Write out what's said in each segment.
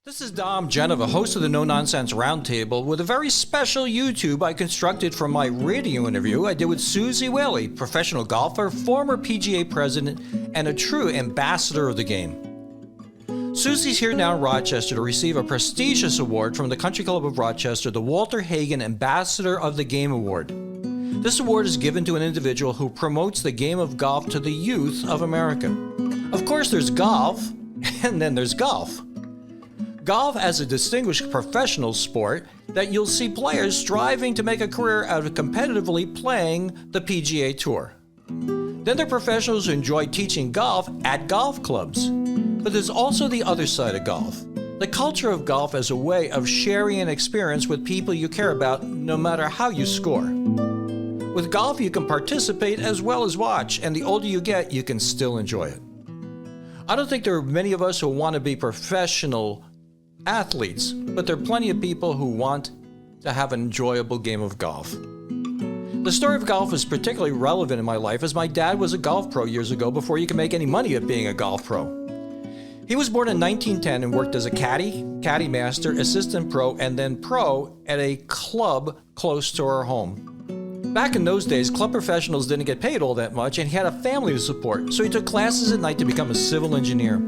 This is Dom Genova, host of the No Nonsense Roundtable, with a very special YouTube I constructed from my radio interview I did with Suzy Whaley, professional golfer, former PGA president, and a true ambassador of the game. Suzy's here now in Rochester to receive a prestigious award from the Country Club of Rochester, the Walter Hagen Ambassador of the Game Award. This award is given to an individual who promotes the game of golf to the youth of America. Of course, there's golf, and then there's golf. Golf as a distinguished professional sport that you'll see players striving to make a career out of competitively playing the PGA Tour. Then there are professionals who enjoy teaching golf at golf clubs. But there's also the other side of golf. The culture of golf as a way of sharing an experience with people you care about, no matter how you score. With golf, you can participate as well as watch, and the older you get, you can still enjoy it. I don't think there are many of us who want to be professional athletes, but there are plenty of people who want to have an enjoyable game of golf. The story of golf is particularly relevant in my life as my dad was a golf pro years ago before you could make any money at being a golf pro. He was born in 1910 and worked as a caddy master, assistant pro, and then pro at a club close to our home. Back in those days, club professionals didn't get paid all that much, and he had a family to support, so he took classes at night to become a civil engineer.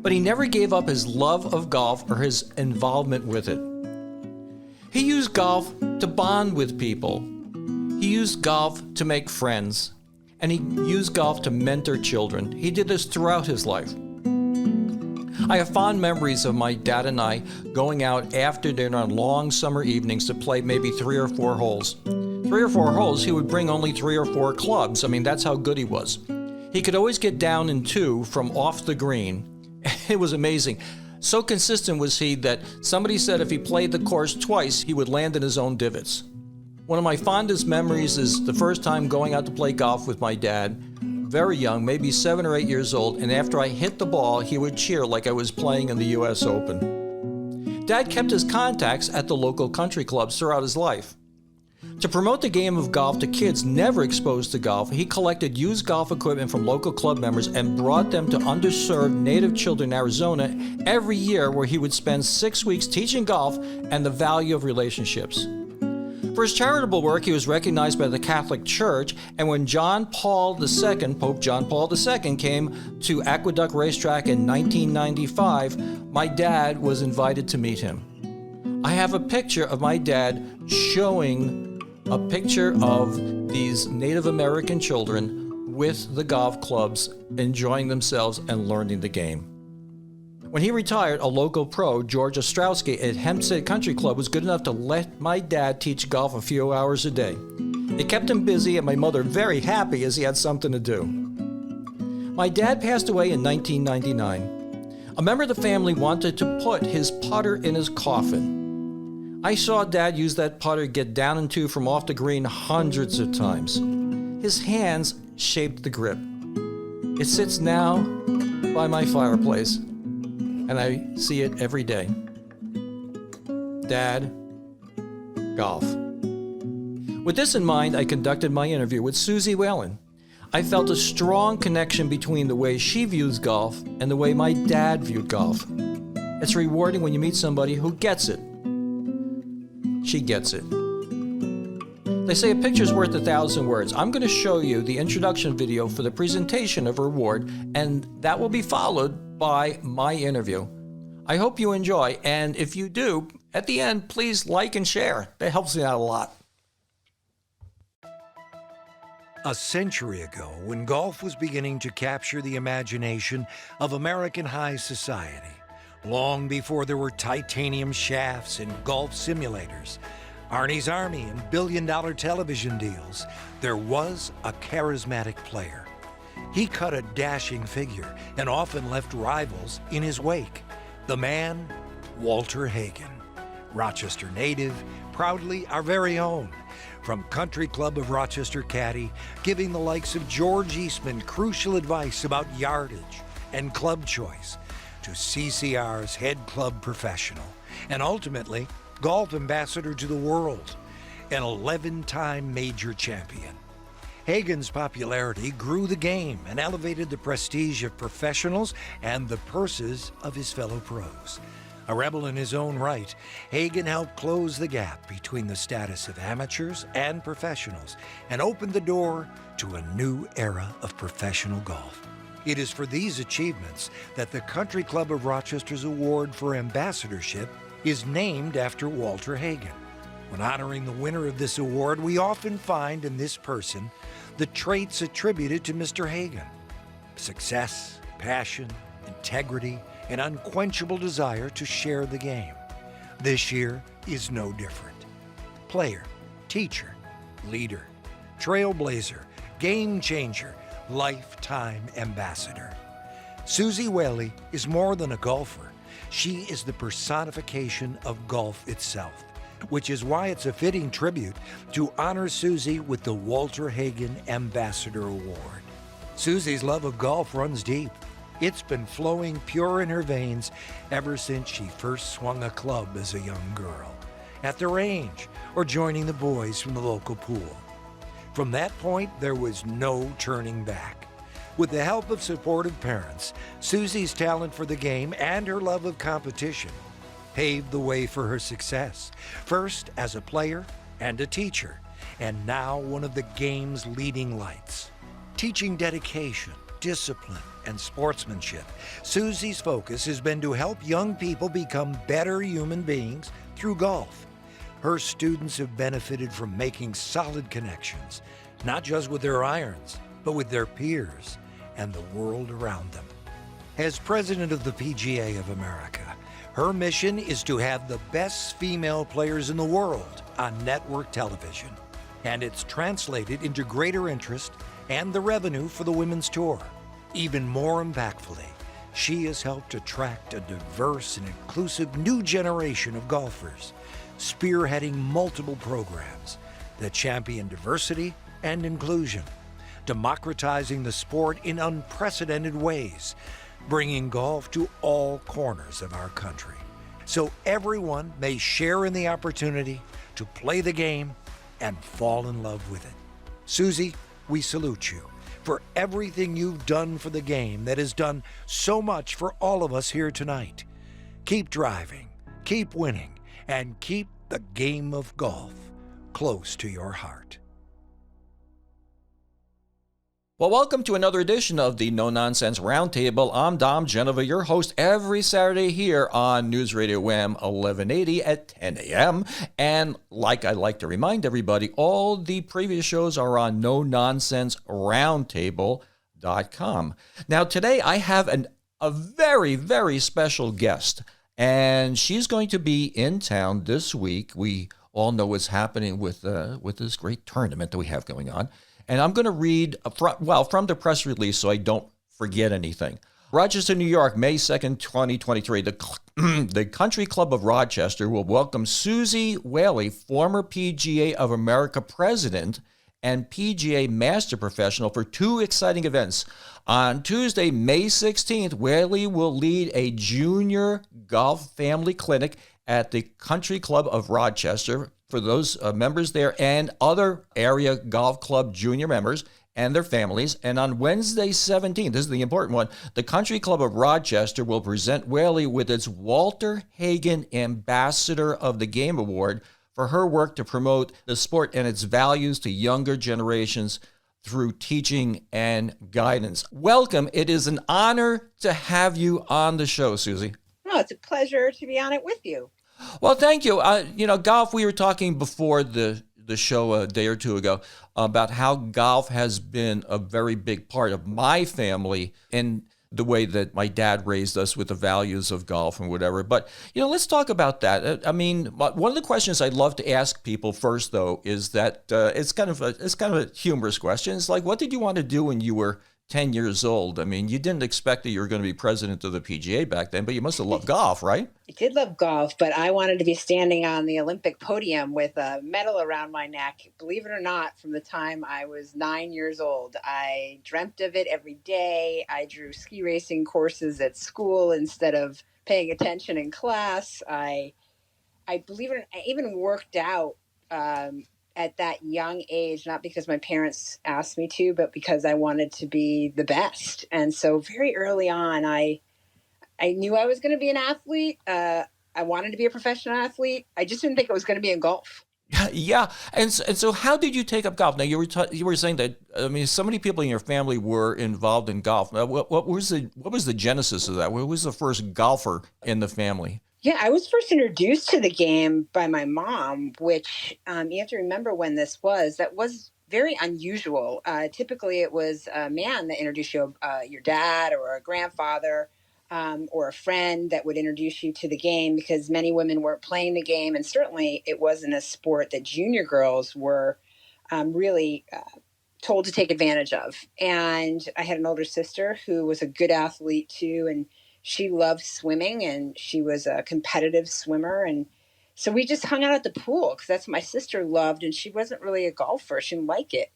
But he never gave up his love of golf or his involvement with it. He used golf to bond with people. He used golf to make friends. And he used golf to mentor children. He did this throughout his life. I have fond memories of my dad and I going out after dinner on long summer evenings to play maybe 3 or 4 holes. 3 or 4 holes, he would bring only 3 or 4 clubs. I mean, that's how good he was. He could always get down in 2 from off the green. It was amazing. So consistent was he that somebody said if he played the course twice, he would land in his own divots. One of my fondest memories is the first time going out to play golf with my dad, very young, maybe 7 or 8 years old, and after I hit the ball, he would cheer like I was playing in the U.S. Open. Dad kept his contacts at the local country clubs throughout his life. To promote the game of golf to kids never exposed to golf, he collected used golf equipment from local club members and brought them to underserved native children in Arizona every year, where he would spend 6 weeks teaching golf and the value of relationships. For his charitable work, he was recognized by the Catholic Church, and when Pope John Paul II came to Aqueduct Racetrack in 1995, my dad was invited to meet him. I have a picture of my dad showing a picture of these Native American children with the golf clubs, enjoying themselves and learning the game. When he retired, a local pro, George Ostrowski at Hempstead Country Club, was good enough to let my dad teach golf a few hours a day. It kept him busy and my mother very happy as he had something to do. My dad passed away in 1999. A member of the family wanted to put his putter in his coffin. I saw Dad use that putter get down and 2 from off the green hundreds of times. His hands shaped the grip. It sits now by my fireplace, and I see it every day. Dad, golf. With this in mind, I conducted my interview with Suzy Whaley. I felt a strong connection between the way she views golf and the way my dad viewed golf. It's rewarding when you meet somebody who gets it. She gets it. They say a picture's worth 1,000 words. I'm going to show you the introduction video for the presentation of her award, and that will be followed by my interview. I hope you enjoy, and if you do, at the end, please like and share. That helps me out a lot. A century ago, when golf was beginning to capture the imagination of American high society, long before there were titanium shafts and golf simulators, Arnie's Army and billion-dollar television deals, there was a charismatic player. He cut a dashing figure and often left rivals in his wake. The man, Walter Hagen. Rochester native, proudly our very own. From Country Club of Rochester caddy, giving the likes of George Eastman crucial advice about yardage and club choice, to CCR's head club professional, and ultimately golf ambassador to the world, an 11-time major champion. Hagen's popularity grew the game and elevated the prestige of professionals and the purses of his fellow pros. A rebel in his own right, Hagen helped close the gap between the status of amateurs and professionals and opened the door to a new era of professional golf. It is for these achievements that the Country Club of Rochester's Award for Ambassadorship is named after Walter Hagen. When honoring the winner of this award, we often find in this person the traits attributed to Mr. Hagen: success, passion, integrity, an unquenchable desire to share the game. This year is no different. Player, teacher, leader, trailblazer, game changer, lifetime ambassador. Suzy Whaley is more than a golfer. She is the personification of golf itself, which is why it's a fitting tribute to honor Suzy with the Walter Hagen Ambassador Award. Suzy's love of golf runs deep. It's been flowing pure in her veins ever since she first swung a club as a young girl, at the range or joining the boys from the local pool. From that point, there was no turning back. With the help of supportive parents, Suzy's talent for the game and her love of competition paved the way for her success, first as a player and a teacher, and now one of the game's leading lights. Teaching dedication, discipline, and sportsmanship, Suzy's focus has been to help young people become better human beings through golf. Her students have benefited from making solid connections, not just with their irons, but with their peers and the world around them. As president of the PGA of America, her mission is to have the best female players in the world on network television, and it's translated into greater interest and the revenue for the Women's Tour. Even more impactfully, she has helped attract a diverse and inclusive new generation of golfers, spearheading multiple programs that champion diversity and inclusion, democratizing the sport in unprecedented ways, bringing golf to all corners of our country, so everyone may share in the opportunity to play the game and fall in love with it. Suzy, we salute you for everything you've done for the game that has done so much for all of us here tonight. Keep driving, keep winning, and keep the game of golf close to your heart. Well, welcome to another edition of the No Nonsense Roundtable. I'm Dom Genova, your host every Saturday here on News Radio Wham 1180 at 10 a.m. And like I like to remind everybody, all the previous shows are on NoNonsenseRoundtable.com. Now, today I have a very, very special guest, and she's going to be in town this week. We all know what's happening with this great tournament that we have going on. And I'm going to read from the press release so I don't forget anything. Rochester, New York, May 2nd, 2023. The Country Club of Rochester will welcome Suzy Whaley, former PGA of America president and PGA master professional, for two exciting events. On Tuesday, May 16th, Whaley will lead a junior golf family clinic at the Country Club of Rochester for those members there and other area golf club junior members and their families. And on Wednesday 17th, this is the important one, the Country Club of Rochester will present Whaley with its Walter Hagen Ambassador of the Game Award for her work to promote the sport and its values to younger generations through teaching and guidance. Welcome. It is an honor to have you on the show, Suzy. Oh, it's a pleasure to be on it with you. Well, thank you. Golf, we were talking before the show a day or two ago about how golf has been a very big part of my family and the way that my dad raised us with the values of golf and whatever. But, let's talk about that. I mean, one of the questions I'd love to ask people first, though, is that it's kind of a humorous question. It's like, what did you want to do when you were 10 years old? I mean, you didn't expect that you were going to be president of the PGA back then, but you must have loved golf, right? I did love golf, but I wanted to be standing on the Olympic podium with a medal around my neck. Believe it or not, from the time I was 9 years old, I dreamt of it every day. I drew ski racing courses at school instead of paying attention in class. I believe it or not, I even worked out at that young age, not because my parents asked me to, but because I wanted to be the best. And so very early on, I knew I was going to be an athlete. I wanted to be a professional athlete. I just didn't think it was going to be in golf. Yeah, and so how did you take up golf? Now you were saying that, I mean, so many people in your family were involved in golf. Now, what was the genesis of that? Who was the first golfer in the family? Yeah, I was first introduced to the game by my mom, which you have to remember when this was. That was very unusual. Typically, it was a man that introduced you, your dad or a grandfather, or a friend that would introduce you to the game, because many women weren't playing the game. And certainly it wasn't a sport that junior girls were really told to take advantage of. And I had an older sister who was a good athlete too, and she loved swimming, and she was a competitive swimmer. And so we just hung out at the pool because that's what my sister loved, and she wasn't really a golfer. She didn't like it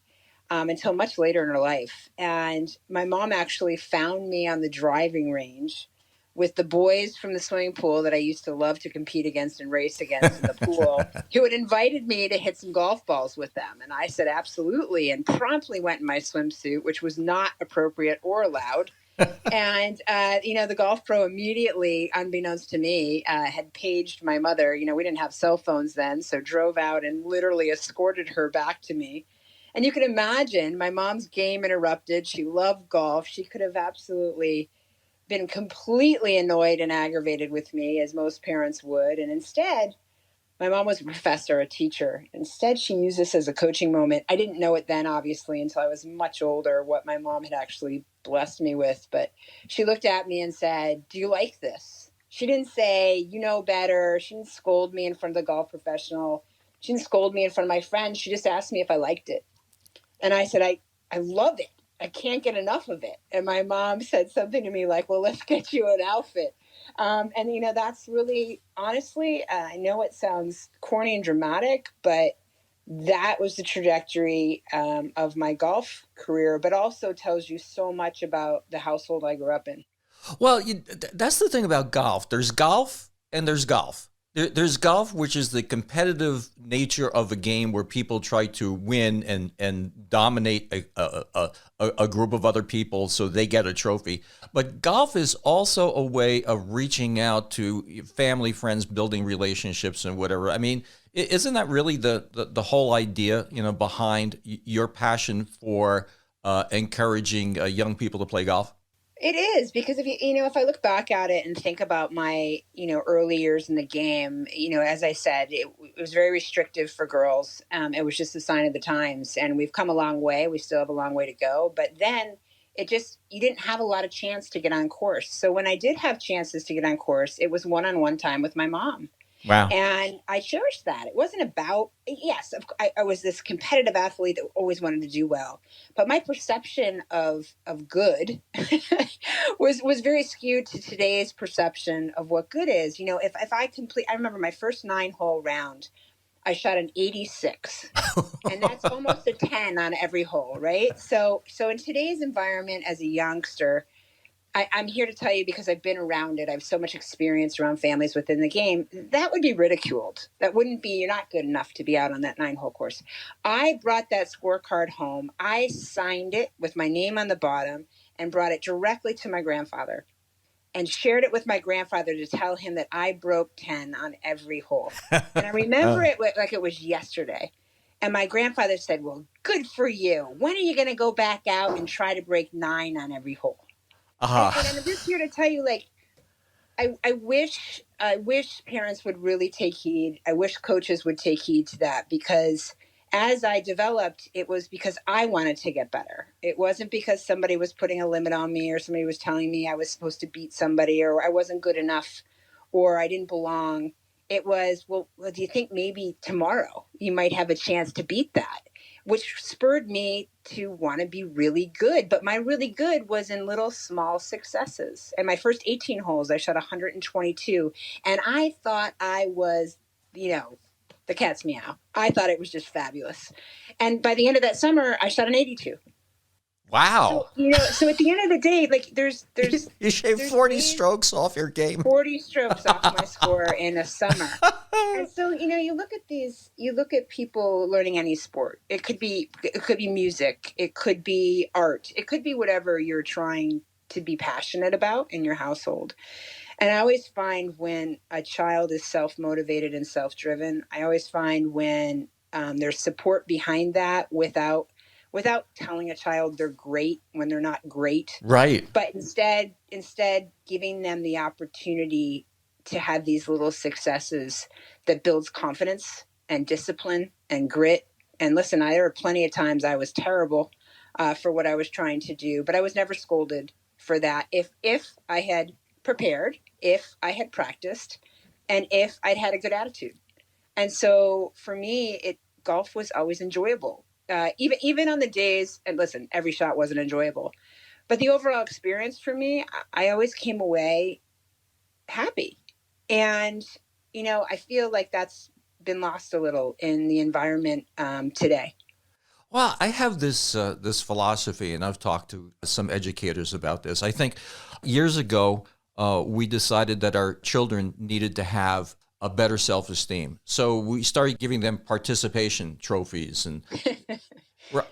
until much later in her life. And my mom actually found me on the driving range with the boys from the swimming pool that I used to love to compete against and race against in the pool, who had invited me to hit some golf balls with them. And I said, absolutely, and promptly went in my swimsuit, which was not appropriate or allowed. And, the golf pro immediately, unbeknownst to me, had paged my mother. We didn't have cell phones then, so drove out and literally escorted her back to me. And you can imagine my mom's game interrupted. She loved golf. She could have absolutely been completely annoyed and aggravated with me, as most parents would. And instead, my mom was a professor, a teacher. Instead, she used this as a coaching moment. I didn't know it then, obviously, until I was much older, what my mom had actually blessed me with. But she looked at me and said, do you like this? She didn't say, you know better. She didn't scold me in front of the golf professional. She didn't scold me in front of my friends. She just asked me if I liked it. And I said, I love it. I can't get enough of it. And my mom said something to me like, well, let's get you an outfit. That's really, honestly, I know it sounds corny and dramatic, but that was the trajectory of my golf career, but also tells you so much about the household I grew up in. Well, that's the thing about golf. There's golf and there's golf. There's golf, which is the competitive nature of a game where people try to win and dominate a group of other people so they get a trophy. But golf is also a way of reaching out to family, friends, building relationships and whatever. I mean, isn't that really the whole idea, behind your passion for encouraging young people to play golf? It is, because if I look back at it and think about my, early years in the game, as I said, it was very restrictive for girls. It was just a sign of the times, and we've come a long way. We still have a long way to go, but then you didn't have a lot of chance to get on course. So when I did have chances to get on course, it was one-on-one time with my mom. Wow. And I cherished that. It wasn't about, yes, I was this competitive athlete that always wanted to do well, but my perception of good was very skewed to today's perception of what good is. If I remember my first 9-hole round, I shot an 86, and that's almost a 10 on every hole, right? So in today's environment as a youngster, I'm here to tell you, because I've been around it. I have so much experience around families within the game. That would be ridiculed. That wouldn't be, you're not good enough to be out on that 9-hole course. I brought that scorecard home. I signed it with my name on the bottom and brought it directly to my grandfather and shared it with my grandfather to tell him that I broke 10 on every hole. And I remember it like it was yesterday. And my grandfather said, well, good for you. When are you going to go back out and try to break 9 on every hole? And I'm just here to tell you, I wish parents would really take heed. I wish coaches would take heed to that, because as I developed, it was because I wanted to get better. It wasn't because somebody was putting a limit on me, or somebody was telling me I was supposed to beat somebody, or I wasn't good enough, or I didn't belong. It was, well, do you think maybe tomorrow you might have a chance to beat that? Which spurred me to want to be really good. But my really good was in little small successes. And my first 18 holes, I shot 122. And I thought I was, the cat's meow. I thought it was just fabulous. And by the end of that summer, I shot an 82. Wow. So at the end of the day, there's You shaved 40 strokes off your game. 40 strokes off my score in a summer. And so, you look at people learning any sport. It could be music. It could be art. It could be whatever you're trying to be passionate about in your household. And I always find when a child is self-motivated and self-driven, I always find when there's support behind that without telling a child they're great when they're not great, Right. but instead giving them the opportunity to have these little successes that builds confidence and discipline and grit. And listen, there were plenty of times I was terrible for what I was trying to do, but I was never scolded for that. If I had prepared, if I had practiced, and if I'd had a good attitude. And so for me, golf was always enjoyable. Even on the days, and listen, every shot wasn't enjoyable, but the overall experience for me, I always came away happy. And, I feel like that's been lost a little in the environment today. Well, I have this philosophy, and I've talked to some educators about this. I think years ago we decided that our children needed to have a better self-esteem, so we started giving them participation trophies and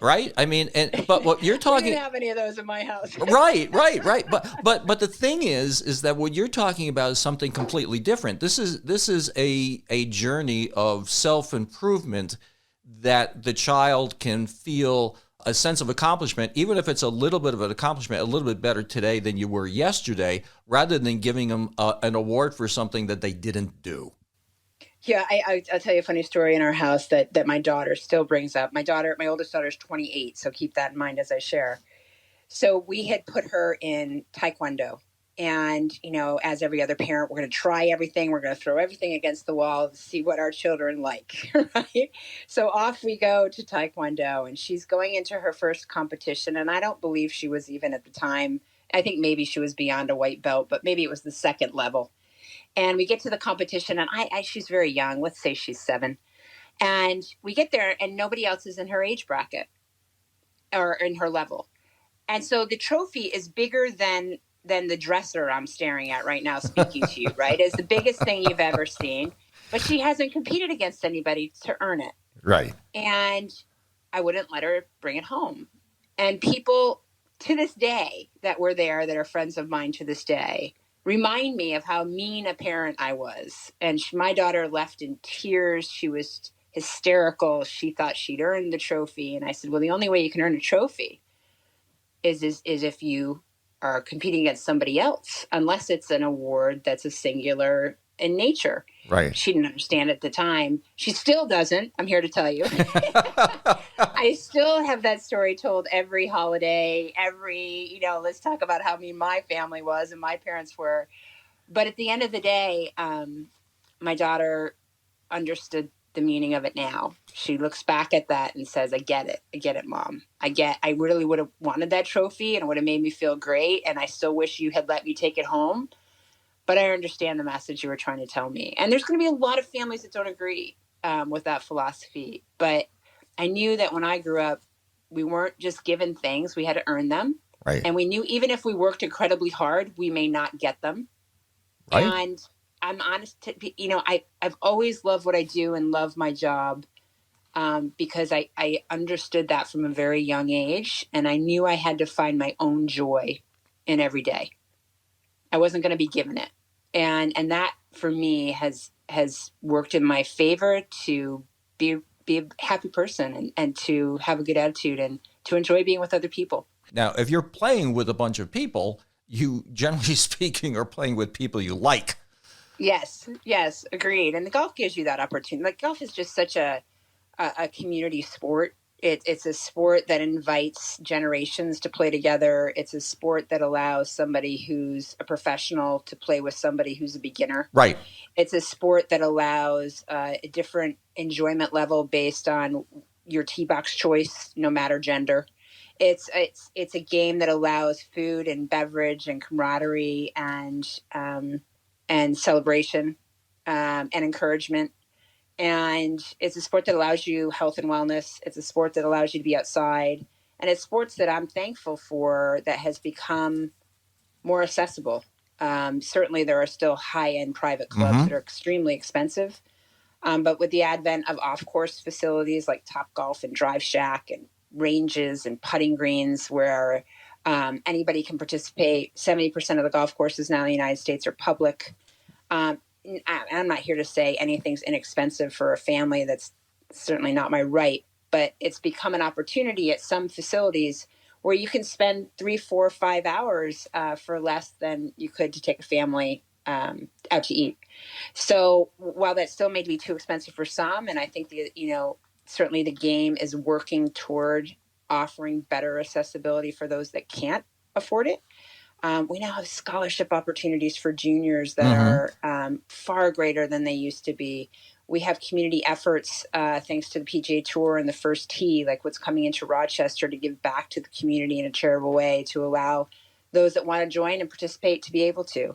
right. I mean, but what you're We talking. didn't have any of those in my house. Right. But the thing is that what you're talking about is something completely different. This is a journey of self-improvement that the child can feel a sense of accomplishment, even if it's a little bit of an accomplishment, a little bit better today than you were yesterday, rather than giving them an award for something that they didn't do. Yeah, I'll tell you a funny story in our house that my daughter still brings up. My oldest daughter is 28, so keep that in mind as I share. So we had put her in Taekwondo. And, as every other parent, we're going to try everything. We're going to throw everything against the wall to see what our children like, right? So off we go to Taekwondo, and she's going into her first competition. And I don't believe she was even at the time. I think maybe she was beyond a white belt, but maybe it was the second level. And we get to the competition, and she's very young. Let's say she's 7. And we get there, and nobody else is in her age bracket or in her level. And so the trophy is bigger than the dresser I'm staring at right now speaking to you, right? It's the biggest thing you've ever seen. But she hasn't competed against anybody to earn it. Right. And I wouldn't let her bring it home. And people to this day that were there, that are friends of mine to this day, remind me of how mean a parent I was. And my daughter left in tears. She was hysterical. She thought she'd earned the trophy. And I said, well, the only way you can earn a trophy is if you are competing against somebody else, unless it's an award that's a singular in nature. Right. She didn't understand at the time. She still doesn't. I'm here to tell you. I still have that story told every holiday, let's talk about how mean my family was and my parents were. But at the end of the day, my daughter understood the meaning of it now. She looks back at that and says, I get it, Mom. I really would have wanted that trophy, and it would have made me feel great. And I still wish you had let me take it home. But I understand the message you were trying to tell me. And there's going to be a lot of families that don't agree with that philosophy. But I knew that when I grew up, we weren't just given things. We had to earn them. Right. And we knew even if we worked incredibly hard, we may not get them. Right. And I'm honest, I've always loved what I do and love my job because I understood that from a very young age. And I knew I had to find my own joy in every day. I wasn't going to be given it. And that for me has worked in my favor to be a happy person and to have a good attitude and to enjoy being with other people. Now, if you're playing with a bunch of people, you generally speaking are playing with people you like. Yes, agreed. And the golf gives you that opportunity. Like, golf is just such a community sport. It's a sport that invites generations to play together. It's a sport that allows somebody who's a professional to play with somebody who's a beginner. Right. It's a sport that allows a different enjoyment level based on your tee box choice, no matter gender. It's a game that allows food and beverage and camaraderie and celebration and encouragement. And it's a sport that allows you health and wellness. It's a sport that allows you to be outside. And it's sports that I'm thankful for that has become more accessible. Certainly there are still high-end private clubs that are extremely expensive. But with the advent of off-course facilities like Top Golf and Drive Shack and ranges and putting greens where Anybody can participate. 70% of the golf courses now in the United States are public. I'm not here to say anything's inexpensive for a family. That's certainly not my right, but it's become an opportunity at some facilities where you can spend 3, 4, 5 hours for less than you could to take a family out to eat. So while that still may be too expensive for some, and I think certainly the game is working toward offering better accessibility for those that can't afford it. We now have scholarship opportunities for juniors that are far greater than they used to be. We have community efforts, thanks to the PGA Tour and the First Tee, like what's coming into Rochester, to give back to the community in a charitable way, to allow those that want to join and participate to be able to.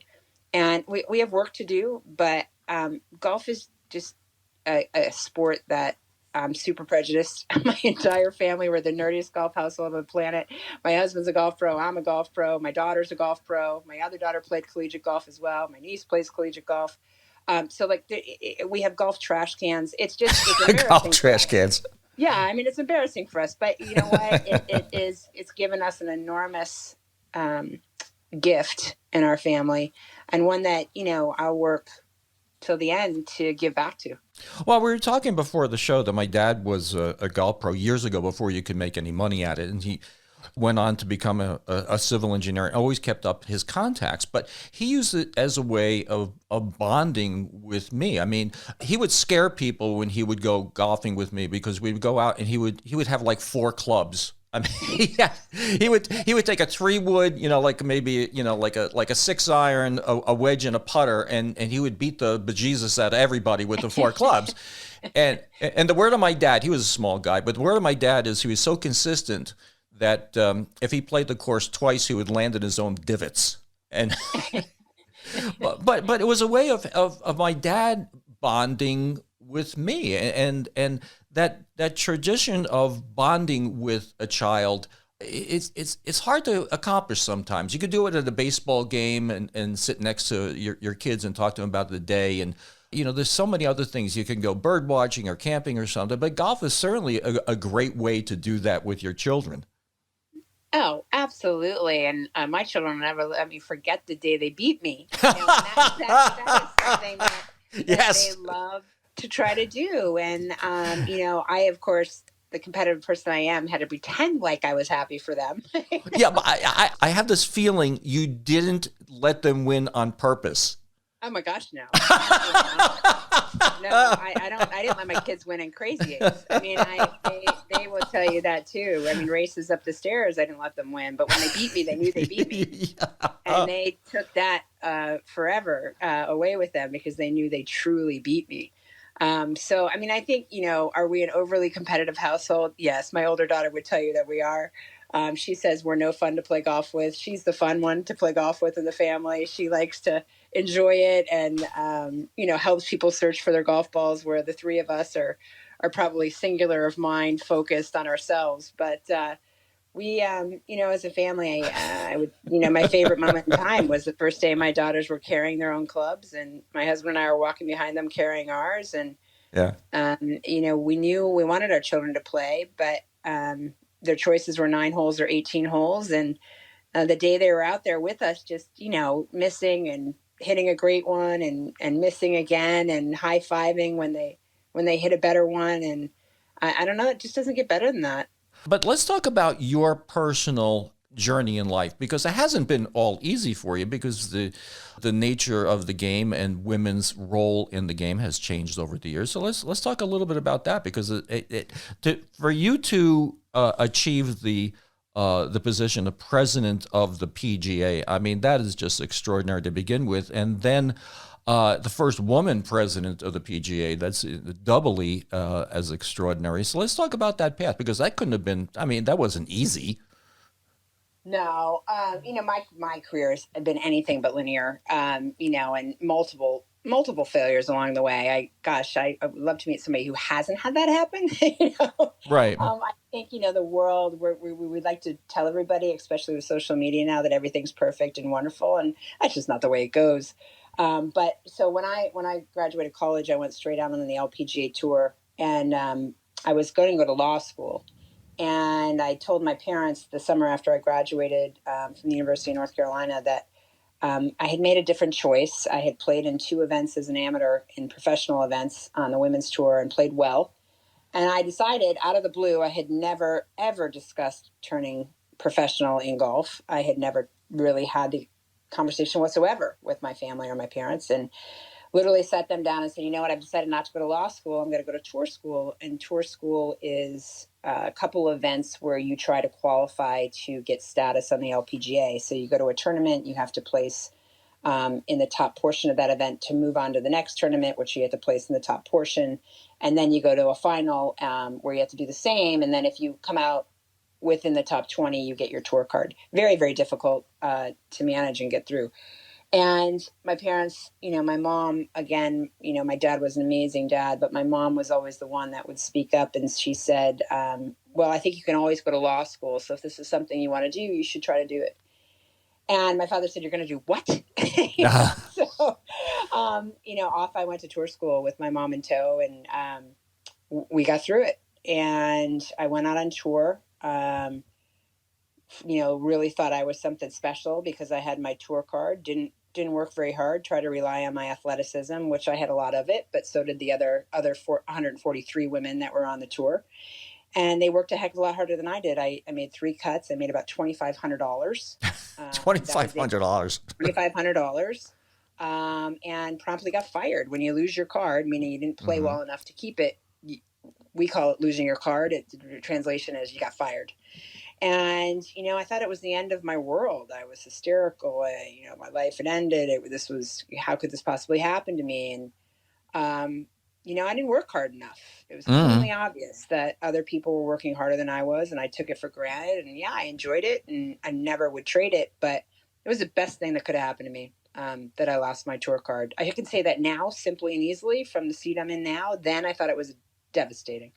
And we have work to do, but golf is just a sport that I'm super prejudiced. My entire family, we're the nerdiest golf household on the planet. My husband's a golf pro. I'm a golf pro. My daughter's a golf pro. My other daughter played collegiate golf as well. My niece plays collegiate golf. So we have golf trash cans. It's embarrassing. Golf trash cans. Yeah, I mean, it's embarrassing for us, but you know what? It's given us an enormous gift in our family, and one that I'll work till the end to give back to. Well, we were talking before the show that my dad was a golf pro years ago, before you could make any money at it, and he went on to become a civil engineer and always kept up his contacts. But he used it as a way of bonding with me. I mean, he would scare people when he would go golfing with me, because we would go out and he would have like 4 clubs. I mean, yeah, he would take a 3-wood, like maybe, like a 6-iron, a wedge, and a putter, and he would beat the bejesus out of everybody with the 4 clubs. And the word of my dad, he was a small guy, but the word of my dad is he was so consistent that if he played the course twice, he would land in his own divots. And but it was a way of my dad bonding with me, and that tradition of bonding with a child, it's hard to accomplish sometimes. You could do it at a baseball game and sit next to your kids and talk to them about the day, and there's so many other things. You can go bird watching or camping or something, but golf is certainly a great way to do that with your children. Oh, absolutely. And my children never let me forget the day they beat me. That is something that Yes. they love to try to do. And, I, of course, the competitive person I am, had to pretend like I was happy for them. Yeah, but I have this feeling you didn't let them win on purpose. Oh my gosh, no. No, I didn't let my kids win in Crazy Eights. I mean, they will tell you that too. I mean, races up the stairs, I didn't let them win, but when they beat me, they knew they beat me. Yeah. And they took that forever away with them, because they knew they truly beat me. So, I mean, I think, are we an overly competitive household? Yes. My older daughter would tell you that we are. She says we're no fun to play golf with. She's the fun one to play golf with in the family. She likes to enjoy it and, helps people search for their golf balls, where the 3 of us are probably singular of mind, focused on ourselves. But we, as a family, I would, my favorite moment in time was the first day my daughters were carrying their own clubs, and my husband and I were walking behind them carrying ours. And, yeah, we knew we wanted our children to play, but their choices were 9 holes or 18 holes. And the day they were out there with us, just, missing and hitting a great one and missing again and high-fiving when they hit a better one. And I don't know, it just doesn't get better than that. But let's talk about your personal journey in life, because it hasn't been all easy for you, because the nature of the game and women's role in the game has changed over the years. So let's talk a little bit about that, because for you to achieve the position of president of the PGA, I mean, that is just extraordinary to begin with, and then the first woman president of the PGA, that's doubly as extraordinary. So let's talk about that path, because that couldn't have been, I mean, that wasn't easy. No, my career has been anything but linear, and multiple failures along the way. I would love to meet somebody who hasn't had that happen. Right. I think, the world where we would like to tell everybody, especially with social media now, that everything's perfect and wonderful, and that's just not the way it goes. But so when I graduated college, I went straight out on the LPGA tour, and I was going to go to law school. And I told my parents the summer after I graduated from the University of North Carolina that I had made a different choice. I had played in 2 events as an amateur in professional events on the women's tour and played well. And I decided out of the blue, I had never, ever discussed turning professional in golf. I had never really had the conversation whatsoever with my family or my parents, and literally sat them down and said, you know what, I've decided not to go to law school. I'm going to go to tour school. And tour school is a couple of events where you try to qualify to get status on the LPGA. So you go to a tournament, you have to place in the top portion of that event to move on to the next tournament, which you have to place in the top portion. And then you go to a final where you have to do the same. And then if you come out within the top 20, you get your tour card. Very, very difficult to manage and get through. And my parents, my mom, again, my dad was an amazing dad, but my mom was always the one that would speak up. And she said, well, I think you can always go to law school. So if this is something you want to do, you should try to do it. And my father said, you're going to do what? So, off I went to tour school with my mom in tow, and we got through it. And I went out on tour, really thought I was something special because I had my tour card, didn't work very hard, tried to rely on my athleticism, which I had a lot of it, but so did the other 143 women that were on the tour. And they worked a heck of a lot harder than I did. I made 3 cuts. I made about $2,500. $2,500. $2,500. And promptly got fired. When you lose your card, meaning you didn't play well enough to keep it, we call it losing your card. The translation is you got fired. And, I thought it was the end of my world. I was hysterical. My life had ended. How could this possibly happen to me? And, I didn't work hard enough. It was totally obvious that other people were working harder than I was, and I took it for granted. And I enjoyed it, and I never would trade it. But it was the best thing that could have happened to me, that I lost my tour card. I can say that now, simply and easily, from the seat I'm in now. Then I thought it was devastating.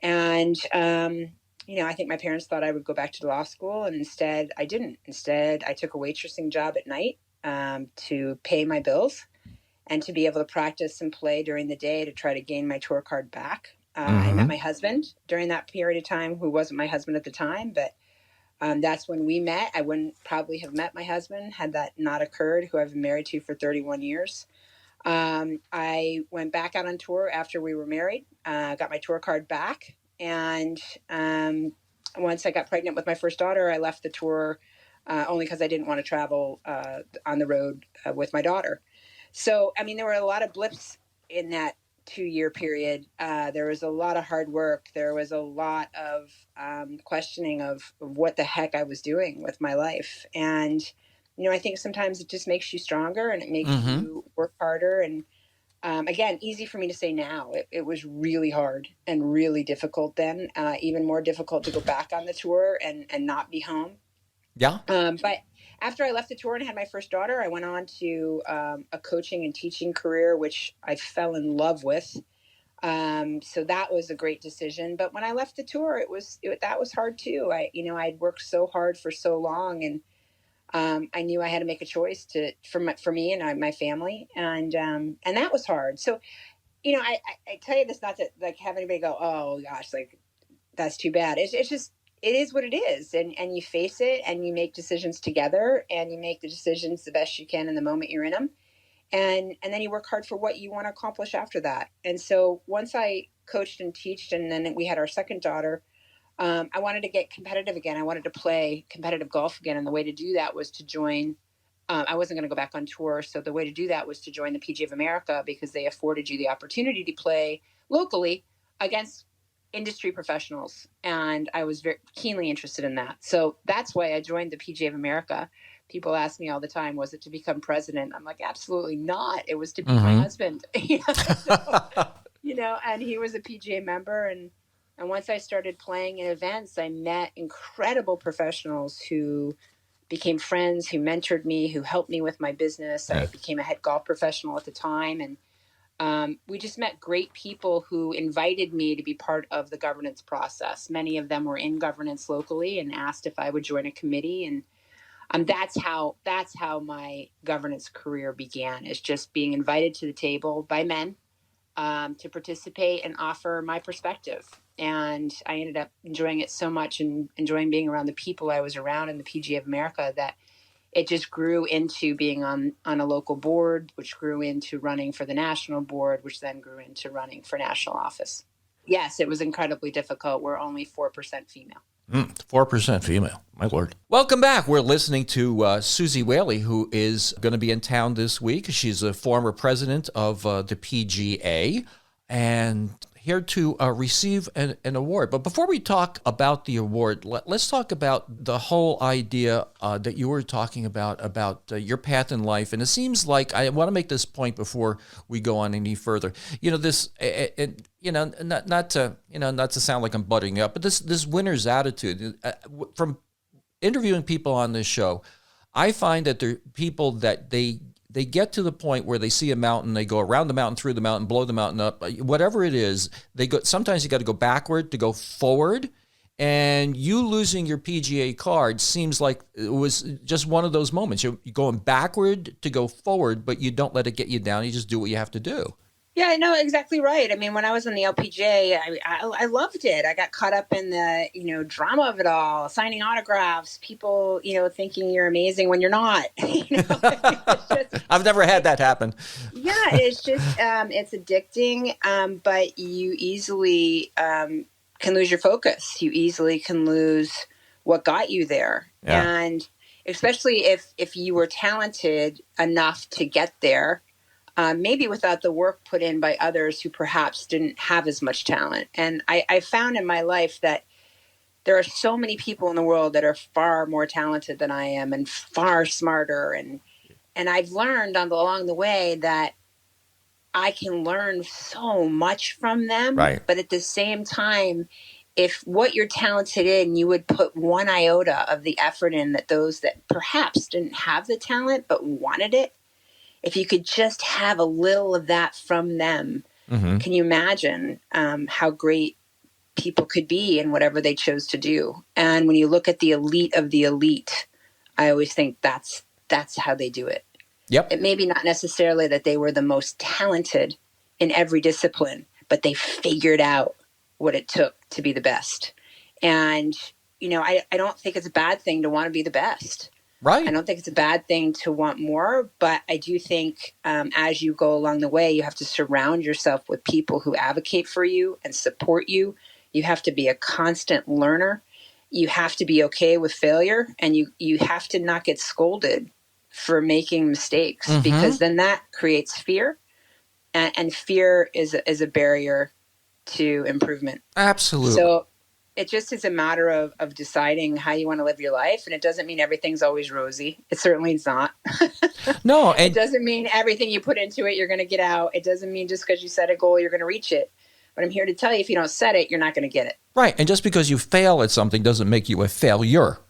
And, I think my parents thought I would go back to law school, and instead I didn't. Instead, I took a waitressing job at night to pay my bills and to be able to practice and play during the day to try to gain my tour card back. I met my husband during that period of time, who wasn't my husband at the time, but that's when we met. I wouldn't probably have met my husband had that not occurred, who I've been married to for 31 years. I went back out on tour after we were married, got my tour card back. And once I got pregnant with my first daughter, I left the tour only because I didn't want to travel on the road with my daughter. So, there were a lot of blips in that 2-year period. There was a lot of hard work. There was a lot of questioning of what the heck I was doing with my life. And, I think sometimes it just makes you stronger, and it makes you work harder. And again, easy for me to say now. It was really hard and really difficult then, even more difficult to go back on the tour and not be home. Yeah. But after I left the tour and had my first daughter, I went on to a coaching and teaching career, which I fell in love with. So that was a great decision. But when I left the tour, that was hard too. I'd worked so hard for so long, and I knew I had to make a choice for me and my family, and that was hard. So, I tell you this not to have anybody go, oh gosh, that's too bad. It's just, it is what it is. And you face it, and you make decisions together, and you make the decisions the best you can in the moment you're in them. And then you work hard for what you want to accomplish after that. And so once I coached and teached, and then we had our second daughter, I wanted to get competitive again. I wanted to play competitive golf again. And the way to do that was to join. I wasn't going to go back on tour. So the way to do that was to join the PGA of America, because they afforded you the opportunity to play locally against industry professionals. And I was very keenly interested in that. So that's why I joined the PGA of America. People ask me all the time, was it to become president? I'm like, absolutely not. It was to be my husband. And he was a PGA member. And once I started playing in events, I met incredible professionals who became friends, who mentored me, who helped me with my business. I became a head golf professional at the time. And we just met great people who invited me to be part of the governance process. Many of them were in governance locally and asked if I would join a committee. And that's how my governance career began, is just being invited to the table by men to participate and offer my perspective. And I ended up enjoying it so much and enjoying being around the people I was around in the PGA of America that it just grew into being on a local board, which grew into running for the national board, which then grew into running for national office. Yes, it was incredibly difficult. We're only 4% female. 4% female. My Lord. Welcome back. We're listening to Suzy Whaley, who is going to be in town this week. She's a former president of the PGA and here to receive an award. But before we talk about the award, let's talk about the whole idea that you were talking about your path in life. And it seems like I want to make this point before we go on any further. This, not to sound like I'm butting up, but this winner's attitude from interviewing people on this show, I find that there are people that they get to the point where they see a mountain, they go around the mountain, through the mountain, blow the mountain up, whatever it is, they go. Sometimes you got to go backward to go forward, and you losing your PGA card seems like it was just one of those moments. You're going backward to go forward, but you don't let it get you down. You just do what you have to do. Yeah, I know exactly right. I mean, when I was in the LPGA, I loved it. I got caught up in the, drama of it all, signing autographs, people, thinking you're amazing when you're not. I've never had that happen. Yeah, it's just, it's addicting, but you easily can lose your focus. You easily can lose what got you there. Yeah. And especially if you were talented enough to get there, maybe without the work put in by others who perhaps didn't have as much talent. And I found in my life that there are so many people in the world that are far more talented than I am and far smarter. And I've learned along the way that I can learn so much from them. Right. But at the same time, if what you're talented in, you would put one iota of the effort in that those that perhaps didn't have the talent but wanted it, if you could just have a little of that from them, Can you imagine how great people could be in whatever they chose to do? And when you look at the elite of the elite, I always think that's how they do it. Yep. It may be not necessarily that they were the most talented in every discipline, but they figured out what it took to be the best. And, I don't think it's a bad thing to want to be the best. Right. I don't think it's a bad thing to want more, but I do think as you go along the way, you have to surround yourself with people who advocate for you and support you. You have to be a constant learner. You have to be okay with failure, and you have to not get scolded for making mistakes, because then that creates fear, and fear is a barrier to improvement. Absolutely. So it just is a matter of deciding how you want to live your life. And it doesn't mean everything's always rosy. It certainly is not. No. It doesn't mean everything you put into it, you're going to get out. It doesn't mean just because you set a goal, you're going to reach it. But I'm here to tell you, if you don't set it, you're not going to get it. Right. And just because you fail at something doesn't make you a failure.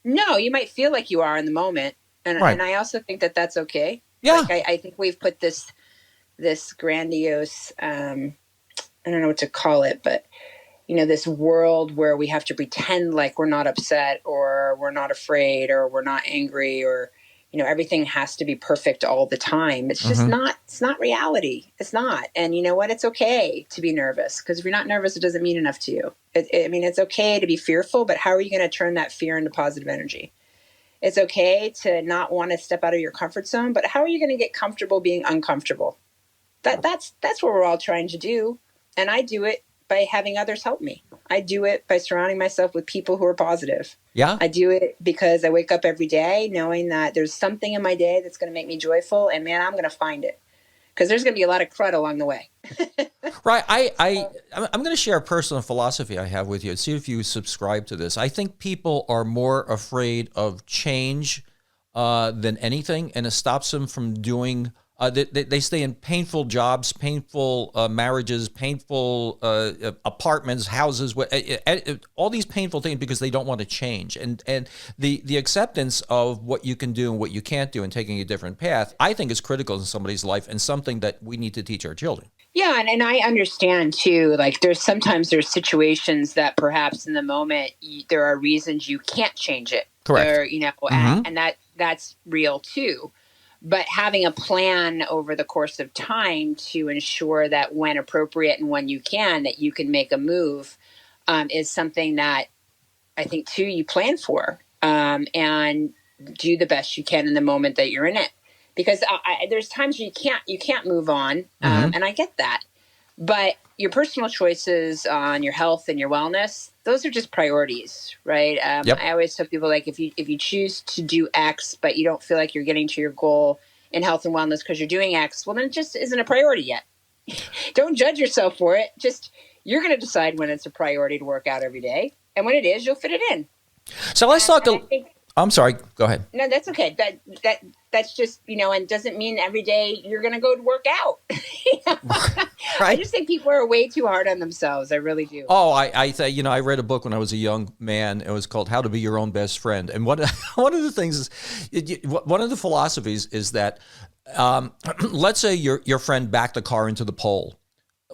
No, you might feel like you are in the moment. And, right. And I also think that that's okay. Yeah. Like I think we've put this grandiose, I don't know what to call it, but this world where we have to pretend like we're not upset or we're not afraid or we're not angry or, everything has to be perfect all the time. It's just it's not reality. It's not. And you know what? It's okay to be nervous, because if you're not nervous, it doesn't mean enough to you. It's okay to be fearful, but how are you going to turn that fear into positive energy? It's okay to not want to step out of your comfort zone, but how are you going to get comfortable being uncomfortable? That's what we're all trying to do. And I do it by having others help me. I do it by surrounding myself with people who are positive. Yeah. I do it because I wake up every day knowing that there's something in my day that's going to make me joyful, and man, I'm going to find it, because there's going to be a lot of crud along the way. Right. I'm going to share a personal philosophy I have with you and see if you subscribe to this. I think people are more afraid of change than anything, and it stops them from doing. They stay in painful jobs, painful marriages, painful apartments, houses, all these painful things, because they don't want to change. And the acceptance of what you can do and what you can't do and taking a different path, I think, is critical in somebody's life and something that we need to teach our children. Yeah, and I understand too, like there's situations that perhaps in the moment there are reasons you can't change it. Correct. Or, and that's real too. but having a plan over the course of time to ensure that when appropriate and when you can, that you can make a move, is something that I think too you plan for, and do the best you can in the moment that you're in it. Because there's times you can't move on, and I get that. But your personal choices on your health and your wellness, those are just priorities, right? Yep. I always tell people, like, if you choose to do X, but you don't feel like you're getting to your goal in health and wellness because you're doing X, well, then it just isn't a priority yet. Don't judge yourself for it. Just, you're going to decide when it's a priority to work out every day. And when it is, you'll fit it in. So let's talk. I'm sorry. Go ahead. No, that's okay. That's just, and doesn't mean every day you're going to go to work out. Right. I just think people are way too hard on themselves. I really do. Oh, I read a book when I was a young man. It was called How to Be Your Own Best Friend. And one of the things is, one of the philosophies is that, let's say your friend backed the car into the pole.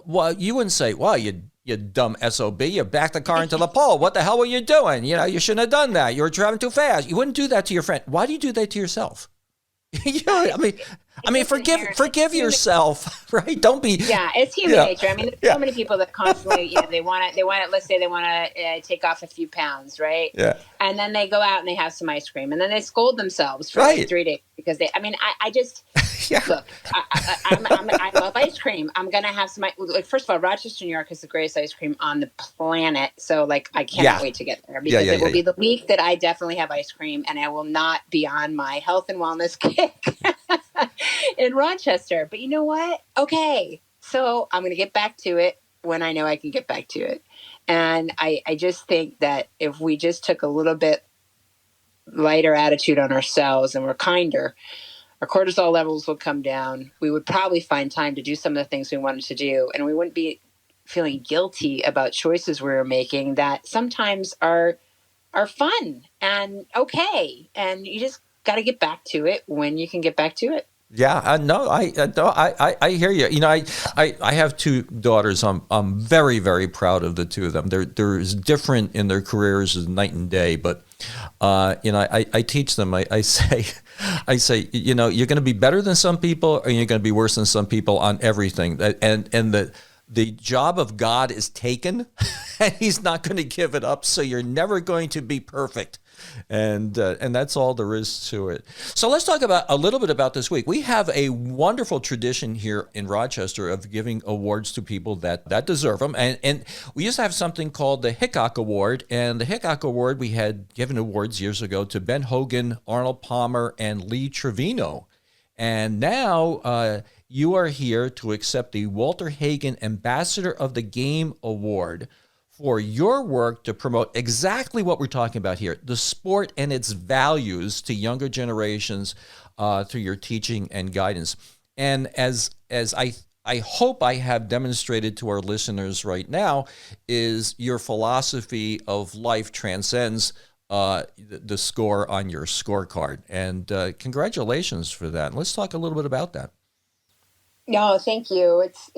Well, you wouldn't say, well, you dumb SOB, you backed the car into the pole. What the hell were you doing? You shouldn't have done that. You were driving too fast. You wouldn't do that to your friend. Why do you do that to yourself? I mean, forgive yourself, right? Don't be. Yeah, it's human nature. I mean, there's so many people that constantly, they want to. Let's say they want to take off a few pounds, right? Yeah. And then they go out and they have some ice cream, and then they scold themselves for Right. like 3 days because they. I mean, I just Yeah. look. I love ice cream. I'm gonna have some. Like, first of all, Rochester, New York is the greatest ice cream on the planet. So, like, I cannot wait to get there because it will be the week that I definitely have ice cream, and I will not be on my health and wellness kick in Rochester. But you know what? Okay, so I'm gonna get back to it when I know I can get back to it. And I just think that if we just took a little bit lighter attitude on ourselves and we're kinder, our cortisol levels would come down. We would probably find time to do some of the things we wanted to do. And we wouldn't be feeling guilty about choices we were making that sometimes are fun and okay. And you just got to get back to it when you can get back to it. Yeah, I hear you. I have two daughters. I'm very, very proud of the two of them. They're as different in their careers as night and day. But I teach them. I say, you're going to be better than some people, or you're going to be worse than some people on everything. And the job of God is taken, and He's not going to give it up. So you're never going to be perfect. And that's all there is to it. So let's talk about a little bit about this week. We have a wonderful tradition here in Rochester of giving awards to people that deserve them. And we used to have something called the Hickok Award. And the Hickok Award, we had given awards years ago to Ben Hogan, Arnold Palmer, and Lee Trevino. And now you are here to accept the Walter Hagen Ambassador of the Game Award for your work to promote exactly what we're talking about here, the sport and its values to younger generations through your teaching and guidance. And as I hope I have demonstrated to our listeners right now, is your philosophy of life transcends the score on your scorecard. And congratulations for that. Let's talk a little bit about that. No, thank you. It's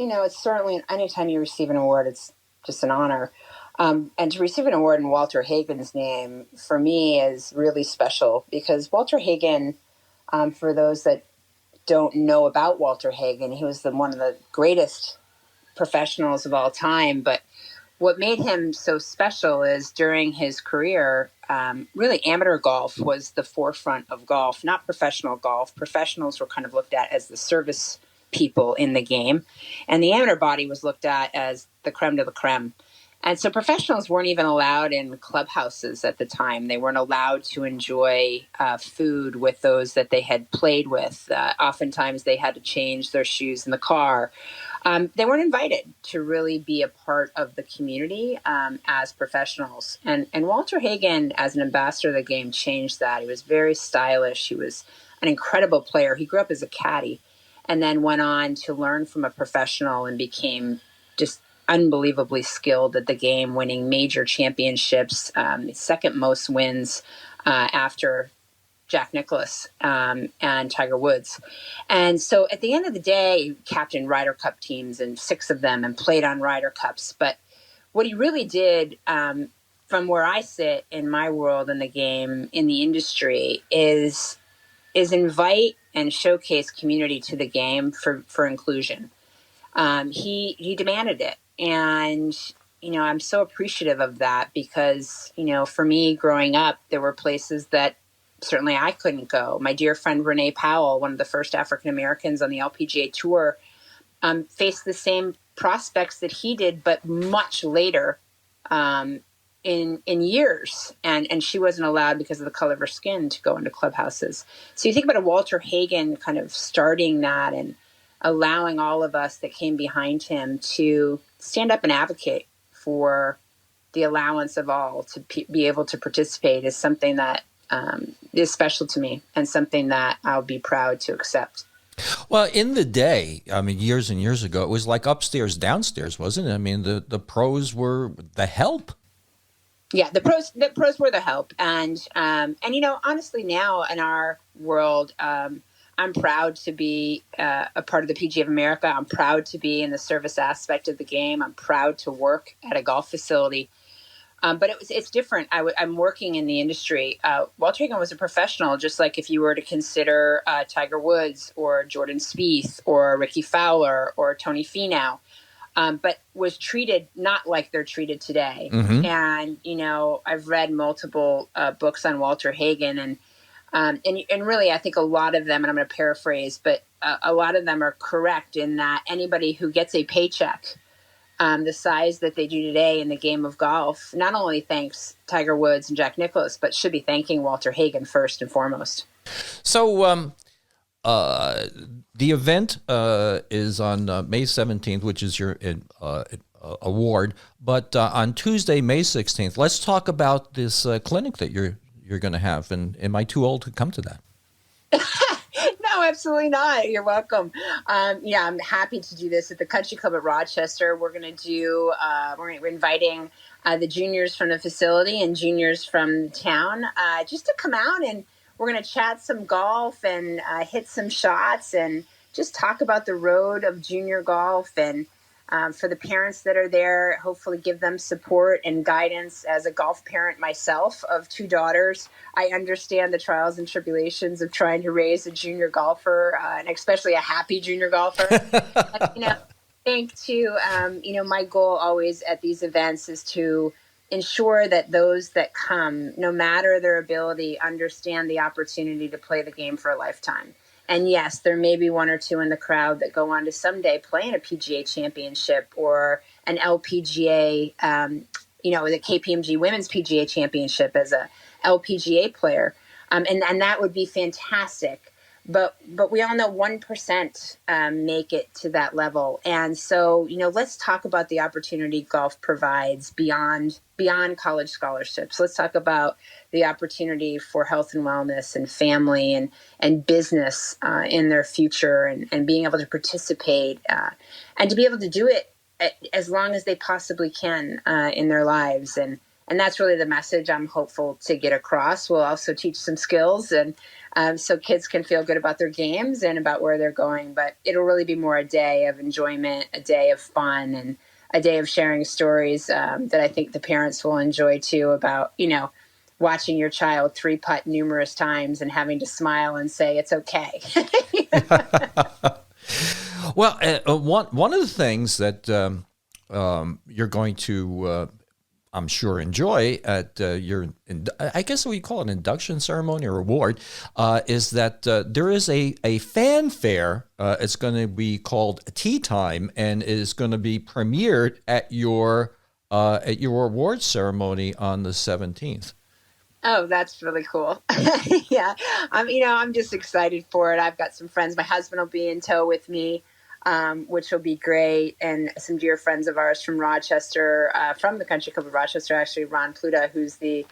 certainly, anytime you receive an award, it's just an honor. And to receive an award in Walter Hagen's name, for me, is really special because Walter Hagen, for those that don't know about Walter Hagen, he was one of the greatest professionals of all time. But what made him so special is during his career, really amateur golf was the forefront of golf, not professional golf. Professionals were kind of looked at as the service people in the game, and the amateur body was looked at as the creme de la creme. And so professionals weren't even allowed in clubhouses at the time. They weren't allowed to enjoy food with those that they had played with. Oftentimes they had to change their shoes in the car. They weren't invited to really be a part of the community as professionals. And Walter Hagen, as an ambassador of the game, changed that. He was very stylish. He was an incredible player. He grew up as a caddy and then went on to learn from a professional and became just unbelievably skilled at the game, winning major championships, second most wins after Jack Nicklaus and Tiger Woods. And so at the end of the day, he captained Ryder Cup teams and 6 of them and played on Ryder Cups. But what he really did, from where I sit in my world in the game, in the industry, is is invite and showcase community to the game for inclusion. He demanded it. And, I'm so appreciative of that because, for me growing up, there were places that certainly I couldn't go. My dear friend Renee Powell, one of the first African Americans on the LPGA tour, faced the same prospects that he did, but much later in years. And she wasn't allowed because of the color of her skin to go into clubhouses. So you think about a Walter Hagen kind of starting that and allowing all of us that came behind him to stand up and advocate for the allowance of all to be able to participate is something that is special to me and something that I'll be proud to accept. Well, in the day, I mean, years and years ago, it was like upstairs, downstairs, wasn't it? I mean, the pros were the help. Yeah, the pros were the help. And honestly, now in our world, I'm proud to be a part of the PGA of America. I'm proud to be in the service aspect of the game. I'm proud to work at a golf facility. But it's different. I'm working in the industry. Walter Hagen was a professional, just like if you were to consider Tiger Woods or Jordan Spieth or Ricky Fowler or Tony Finau, but was treated not like they're treated today. Mm-hmm. And, I've read multiple books on Walter Hagen and really, I think a lot of them, and I'm going to paraphrase, but a lot of them are correct in that anybody who gets a paycheck the size that they do today in the game of golf, not only thanks Tiger Woods and Jack Nicklaus, but should be thanking Walter Hagen first and foremost. So the event is on May 17th, which is your award. But on Tuesday, May 16th, let's talk about this clinic that you're going to have. And am I too old to come to that? No, absolutely not. You're welcome. I'm happy to do this at the Country Club at Rochester. We're going to do, we're inviting the juniors from the facility and juniors from the town just to come out, and we're going to chat some golf and hit some shots and just talk about the road of junior golf. And for the parents that are there, hopefully give them support and guidance. As a golf parent myself of two daughters, I understand the trials and tribulations of trying to raise a junior golfer, and especially a happy junior golfer. I think too, my goal always at these events is to ensure that those that come, no matter their ability, understand the opportunity to play the game for a lifetime. And yes, there may be one or two in the crowd that go on to someday play in a PGA championship or an LPGA, the KPMG Women's PGA Championship as a LPGA player. And that would be fantastic. But we all know 1% make it to that level. And so, let's talk about the opportunity golf provides beyond college scholarships. Let's talk about the opportunity for health and wellness and family and business in their future and being able to participate and to be able to do it as long as they possibly can in their lives. And that's really the message I'm hopeful to get across. We'll also teach some skills and so kids can feel good about their games and about where they're going. But it'll really be more a day of enjoyment, a day of fun, and a day of sharing stories that I think the parents will enjoy too about, watching your child three-putt numerous times and having to smile and say, it's okay. Well, one of the things that you're going to, I'm sure, enjoy at your, I guess we call it an induction ceremony or award, is that there is a fanfare. It's going to be called Tea Time and is going to be premiered at your award ceremony on the 17th. Oh, that's really cool. Yeah. I'm just excited for it. I've got some friends. My husband will be in tow with me, which will be great. And some dear friends of ours from Rochester, from the Country Club of Rochester, actually, Ron Pluta, who's the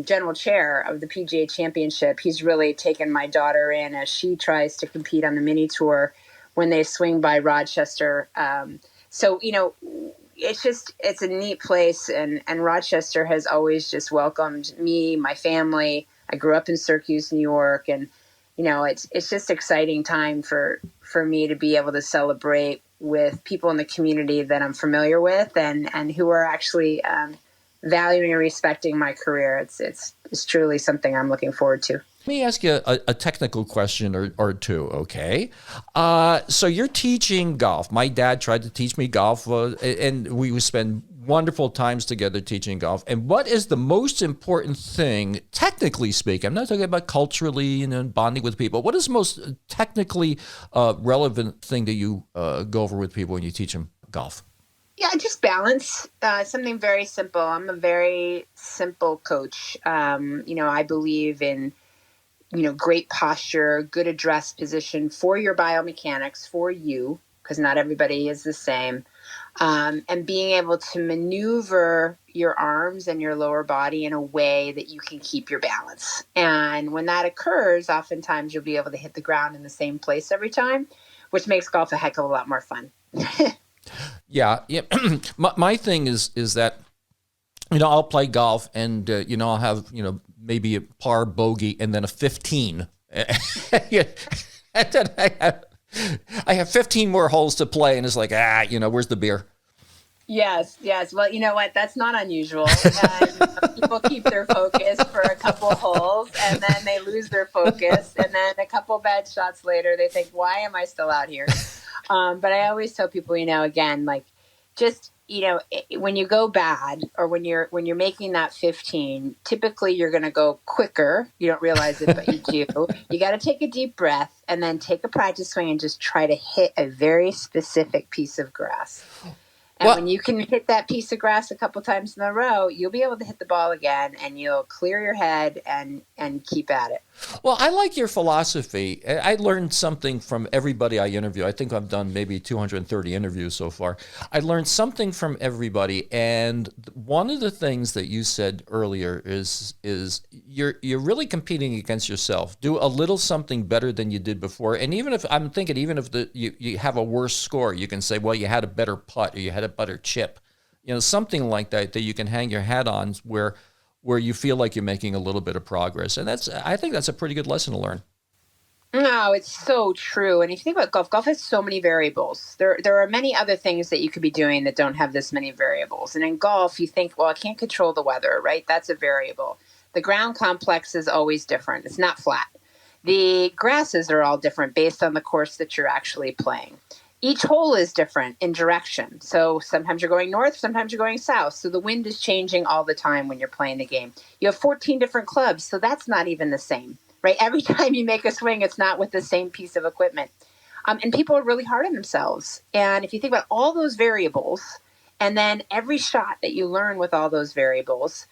general chair of the PGA Championship. He's really taken my daughter in as she tries to compete on the mini tour when they swing by Rochester. It's a neat place, and Rochester has always just welcomed me, my family. I grew up in Syracuse, New York, and it's just exciting time for me to be able to celebrate with people in the community that I'm familiar with and who are actually valuing and respecting my career. It's truly something I'm looking forward to. Let me ask you a technical question or two, okay? So you're teaching golf. My dad tried to teach me golf, and we would spend wonderful times together teaching golf. And what is the most important thing, technically speaking? I'm not talking about culturally and bonding with people. What is the most technically relevant thing that you go over with people when you teach them golf? Yeah, just balance. Something very simple. I'm a very simple coach. I believe in great posture, good address position for your biomechanics, for you, because not everybody is the same. And being able to maneuver your arms and your lower body in a way that you can keep your balance. And when that occurs, oftentimes you'll be able to hit the ground in the same place every time, which makes golf a heck of a lot more fun. Yeah. My thing is that, I'll play golf and, I'll have, maybe a par bogey and then a 15. And then I have 15 more holes to play and it's like, where's the beer? Yes. Well, you know what? That's not unusual. People keep their focus for a couple holes and then they lose their focus. And then a couple bad shots later, they think, why am I still out here? But I always tell people, again, like just, when you go bad or when you're making that 15, typically you're going to go quicker. You don't realize it, but you do. You got to take a deep breath and then take a practice swing and just try to hit a very specific piece of grass. And when you can hit that piece of grass a couple times in a row, you'll be able to hit the ball again and you'll clear your head and keep at it. Well, I like your philosophy. I learned something from everybody I interview. I think I've done maybe 230 interviews so far. I learned something from everybody. And one of the things that you said earlier is you're really competing against yourself. Do a little something better than you did before. And even if you have a worse score, you can say, well, you had a better putt or you had a better chip. Something like that you can hang your hat on where you feel like you're making a little bit of progress. And I think that's a pretty good lesson to learn. No, it's so true. And if you think about golf has so many variables. There are many other things that you could be doing that don't have this many variables. And in golf, you think, well, I can't control the weather, right? That's a variable. The ground complex is always different. It's not flat. The grasses are all different based on the course that you're actually playing. Each hole is different in direction. So sometimes you're going north, sometimes you're going south. So the wind is changing all the time when you're playing the game. You have 14 different clubs, so that's not even the same, right? Every time you make a swing, it's not with the same piece of equipment. And people are really hard on themselves. And if you think about all those variables, and then every shot that you learn with all those variables,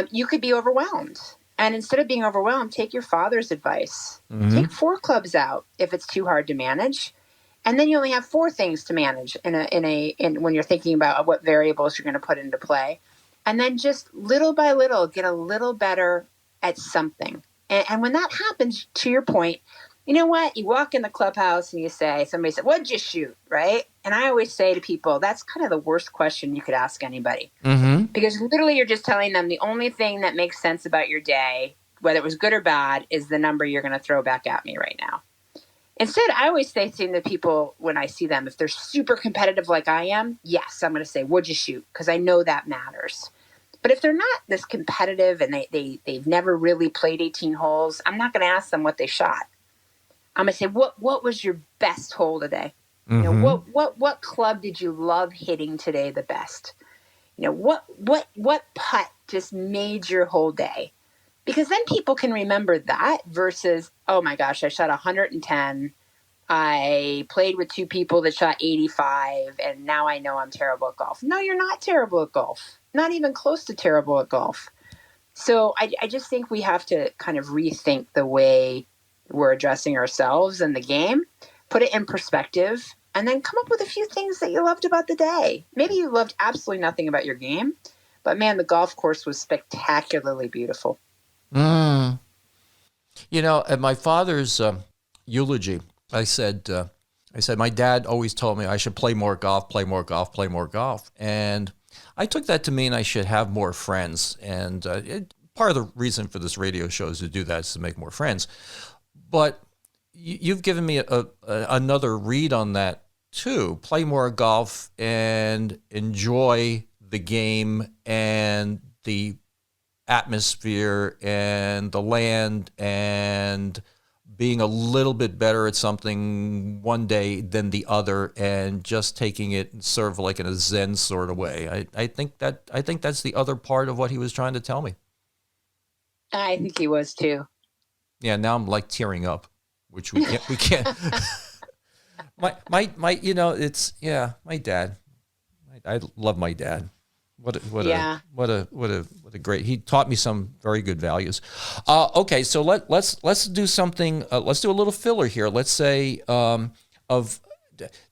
you could be overwhelmed. And instead of being overwhelmed, take your father's advice. Mm-hmm. Take 4 clubs out if it's too hard to manage. And then you only have 4 things to manage in when you're thinking about what variables you're going to put into play. And then just little by little, get a little better at something. And when that happens, to your point, you know what? You walk in the clubhouse and somebody said, what'd you shoot? Right? And I always say to people, that's kind of the worst question you could ask anybody. Mm-hmm. Because literally you're just telling them the only thing that makes sense about your day, whether it was good or bad, is the number you're going to throw back at me right now. Instead, I always say to people when I see them, if they're super competitive like I am, yes, I'm going to say, what'd you shoot? Because I know that matters. But if they're not this competitive and they've never really played 18 holes, I'm not going to ask them what they shot. I'm going to say, what was your best hole today? Mm-hmm. What club did you love hitting today the best? What putt just made your whole day? Because then people can remember that versus, oh my gosh, I shot 110. I played with 2 people that shot 85, and now I know I'm terrible at golf. No, you're not terrible at golf. Not even close to terrible at golf. So I just think we have to kind of rethink the way we're addressing ourselves and the game, put it in perspective, and then come up with a few things that you loved about the day. Maybe you loved absolutely nothing about your game, but man, the golf course was spectacularly beautiful. At my father's eulogy, I said, my dad always told me I should play more golf. And I took that to mean I should have more friends. And part of the reason for this radio show is to do that, is to make more friends. But you've given me another read on that too. Play more golf and enjoy the game and the atmosphere and the land and being a little bit better at something one day than the other and just taking it sort of like in a Zen sort of way. I think that's the other part of what he was trying to tell me. I think he was too. Yeah, now I'm like tearing up, which we can't. my it's my dad. I love my dad. What a great. He taught me some very good values. Okay, so let's do something. Let's do a little filler here. Let's say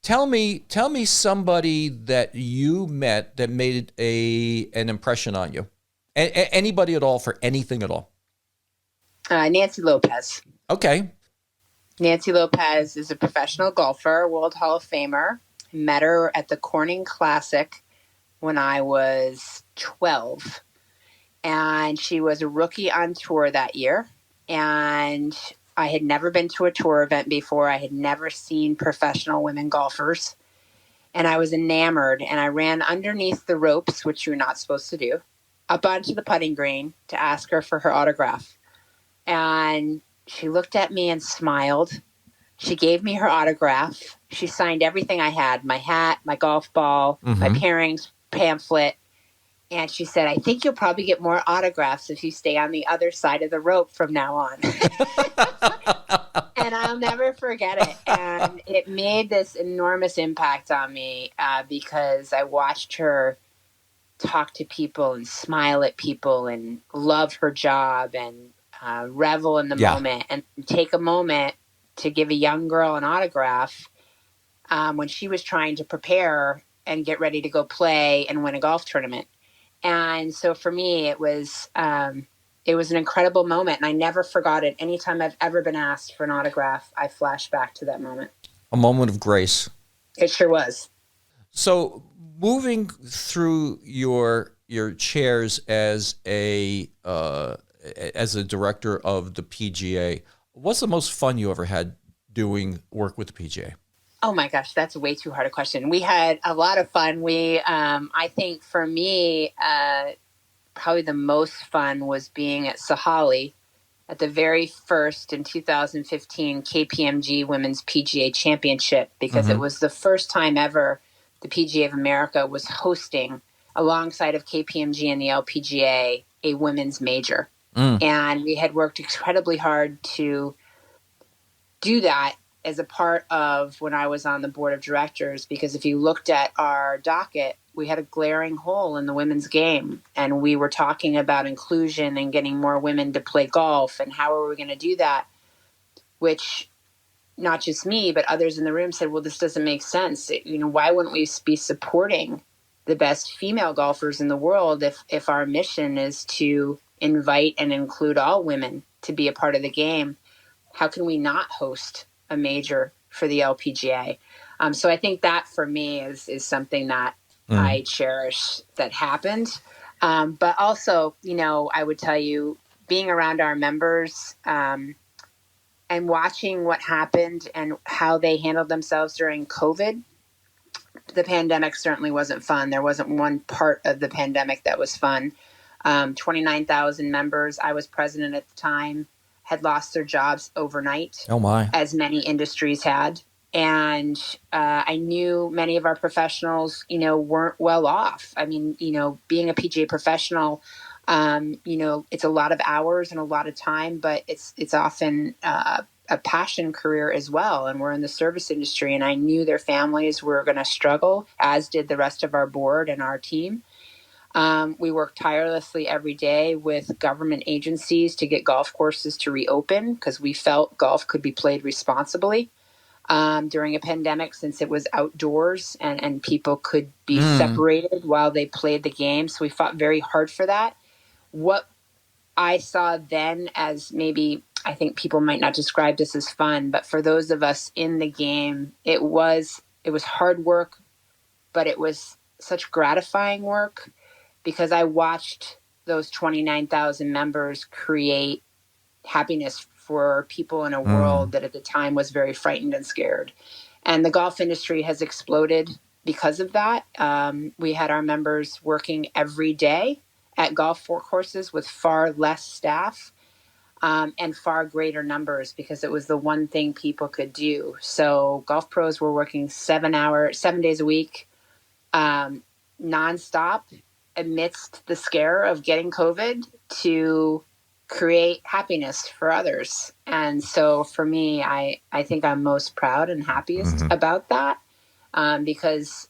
tell me somebody that you met that made an impression on you. Anybody at all for anything at all. Nancy Lopez. Okay. Nancy Lopez is a professional golfer, World Hall of Famer. Met her at the Corning Classic when I was 12. And she was a rookie on tour that year. And I had never been to a tour event before. I had never seen professional women golfers. And I was enamored. And I ran underneath the ropes, which you're not supposed to do, up onto the putting green to ask her for her autograph. And she looked at me and smiled. She gave me her autograph. She signed everything I had, my hat, my golf ball, my pairings pamphlet. And she said, I think you'll probably get more autographs if you stay on the other side of the rope from now on. And I'll never forget it. And it made this enormous impact on me because I watched her talk to people and smile at people and love her job and revel in the moment and take a moment to give a young girl an autograph when she was trying to prepare and get ready to go play and win a golf tournament. And so for me, it was an incredible moment. And I never forgot it. Anytime I've ever been asked for an autograph, I flash back to that moment. A moment of grace. It sure was. So moving through your chairs as a director of the PGA, what's the most fun you ever had doing work with the PGA? Oh my gosh, that's way too hard a question. We had a lot of fun. I think for me, probably the most fun was being at Sahali at the very first in 2015 KPMG Women's PGA Championship, because it was the first time ever the PGA of America was hosting, alongside of KPMG and the LPGA, a women's major. And we had worked incredibly hard to do that as a part of when I was on the board of directors, because if you looked at our docket, we had a glaring hole in the women's game. And we were talking about inclusion and getting more women to play golf and how are we going to do that, which not just me, but others in the room said, well, this doesn't make sense. Why wouldn't we be supporting the best female golfers in the world if our mission is to invite and include all women to be a part of the game? How can we not host a major for the LPGA? So I think that for me is something that I cherish that happened. But also, I would tell you, being around our members and watching what happened and how they handled themselves during COVID. The pandemic certainly wasn't fun. There wasn't one part of the pandemic that was fun. 29,000 members. I was president at the time, had lost their jobs overnight. Oh my! As many industries had. And I knew many of our professionals, weren't well off. I mean, being a PGA professional, it's a lot of hours and a lot of time, but it's often a passion career as well. And we're in the service industry, and I knew their families were going to struggle, as did the rest of our board and our team. We worked tirelessly every day with government agencies to get golf courses to reopen, because we felt golf could be played responsibly during a pandemic, since it was outdoors and people could be separated while they played the game. So we fought very hard for that. What I saw then as, maybe, I think people might not describe this as fun, but for those of us in the game, it was hard work, but it was such gratifying work, because I watched those 29,000 members create happiness for people in a world that at the time was very frightened and scared. And the golf industry has exploded because of that. We had our members working every day at golf courses with far less staff and far greater numbers because it was the one thing people could do. So golf pros were working 7 days a week, nonstop amidst the scare of getting COVID to create happiness for others. And so for me, I think I'm most proud and happiest about that because,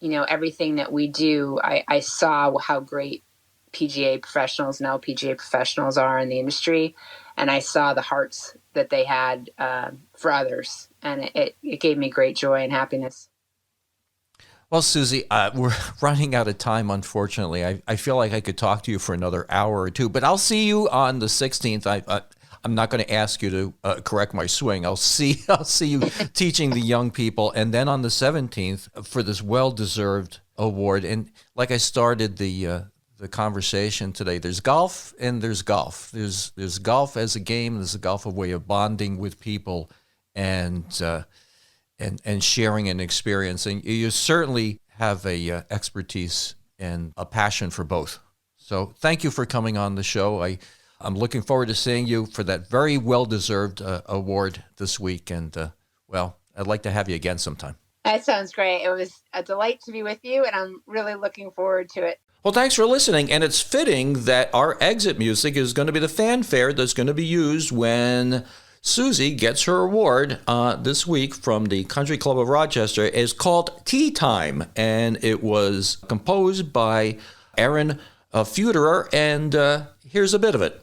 everything that we do, I saw how great PGA professionals and LPGA professionals are in the industry. And I saw the hearts that they had for others. And it gave me great joy and happiness. Well, Suzy, we're running out of time, unfortunately. I feel like I could talk to you for another hour or two, but I'll see you on the 16th. I'm not going to ask you to correct my swing. I'll see you teaching the young people, and then on the 17th for this well-deserved award. And like I started the conversation today, there's golf and there's golf. There's golf as a game. There's a golf a way of bonding with people and sharing an experience. And you certainly have a expertise and a passion for both. So thank you for coming on the show. I'm looking forward to seeing you for that very well-deserved award this week. And, I'd like to have you again sometime. That sounds great. It was a delight to be with you, and I'm really looking forward to it. Well, thanks for listening. And it's fitting that our exit music is going to be the fanfare that's going to be used when Suzy gets her award this week from the Country Club of Rochester. It's called Tea Time, and it was composed by Aaron Feuderer, and here's a bit of it.